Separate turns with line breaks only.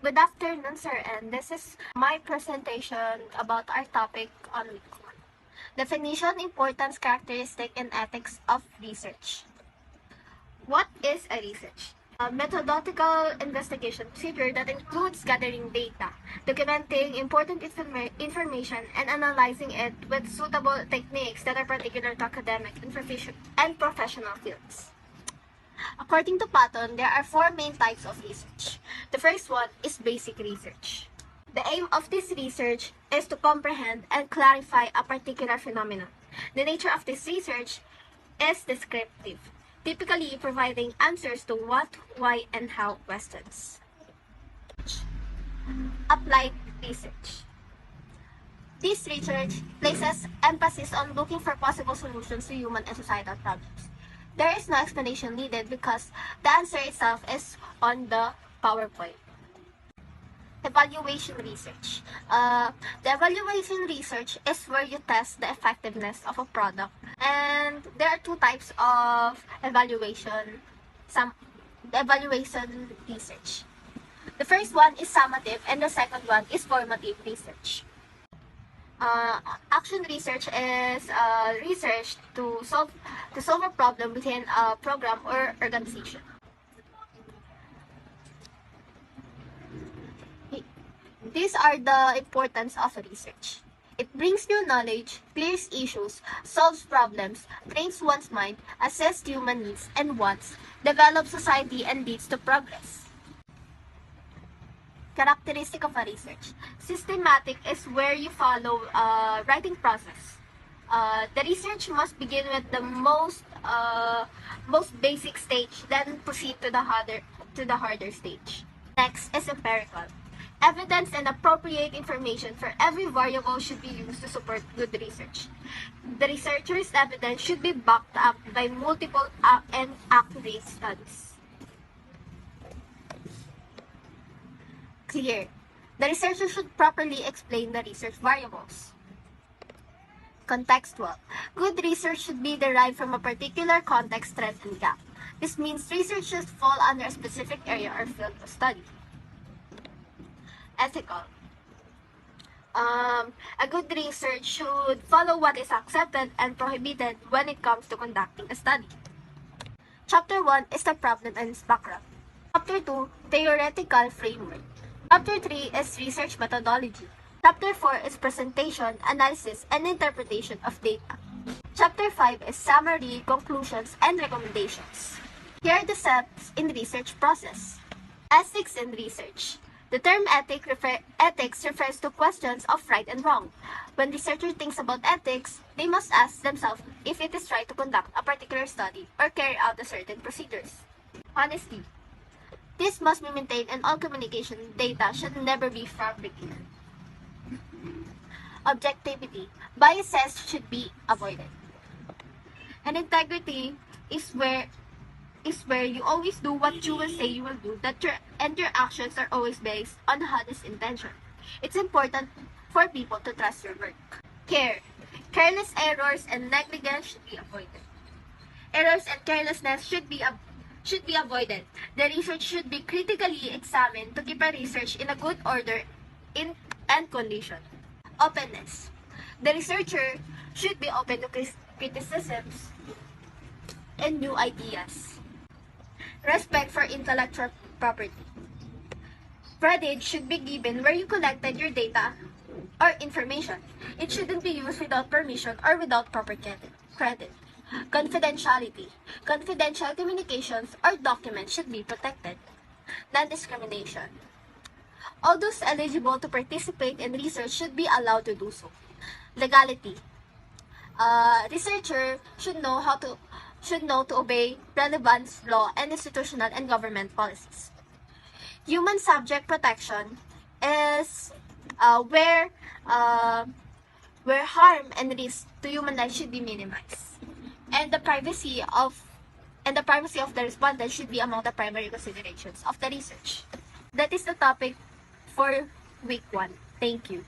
Good afternoon, sir, and this is my presentation about our topic on week 1. Definition, importance, characteristic, and ethics of research. What is a research? A methodological investigation procedure that includes gathering data, documenting important information, and analyzing it with suitable techniques that are particular to academic and professional fields. According to Patton, there are 4 main types of research. The first one is basic research. The aim of this research is to comprehend and clarify a particular phenomenon. The nature of this research is descriptive, typically providing answers to what, why, and how questions. Applied research. This research places emphasis on looking for possible solutions to human and societal problems. There is no explanation needed because the answer itself is on the PowerPoint. Evaluation research. The evaluation research is where you test the effectiveness of a product. And there are 2 types of evaluation research. The first one is summative and the second one is formative research. Action research is research to solve a problem within a program or organization. These are the importance of research. It brings new knowledge, clears issues, solves problems, trains one's mind, assesses human needs and wants, develops society, and leads to progress. Characteristic of a research. Systematic is where you follow a writing process. The research must begin with the most basic stage, then proceed to the harder stage. Next is empirical. Evidence and appropriate information for every variable should be used to support good research. The researcher's evidence should be backed up by multiple and accurate studies. Clear. The researcher should properly explain the research variables. Contextual. Good research should be derived from a particular context, trend, and gap. This means research should fall under a specific area or field of study. Ethical. A good research should follow what is accepted and prohibited when it comes to conducting a study. Chapter 1 is the problem and its background. Chapter 2, theoretical framework. Chapter 3 is research methodology. Chapter 4 is presentation, analysis, and interpretation of data. Chapter 5 is summary, conclusions, and recommendations. Here are the steps in the research process. Ethics in research. The term ethics refers to questions of right and wrong. When researchers think about ethics, they must ask themselves if it is right to conduct a particular study or carry out a certain procedures. Honesty. This must be maintained and all communication data should never be fabricated. Objectivity. Biases should be avoided. And integrity is where you always do what you will say you will do, and your actions are always based on honest intention. It's important for people to trust your work. Care. Careless errors and negligence should be avoided. Errors and carelessness should be avoided. The research should be critically examined to keep a research in a good order and condition. Openness. The researcher should be open to criticisms and new ideas. Respect for intellectual property. Credit should be given where you collected your data or information. It shouldn't be used without permission or without proper credit. Confidentiality. Confidential communications or documents should be protected. Non-discrimination. All those eligible to participate in research should be allowed to do so. Legality. Researcher should know to obey relevant law and institutional and government policies. Human subject protection is where harm and risk to human life should be minimized, and the privacy of the respondent should be among the primary considerations of the research. That is the topic for week 1. Thank you.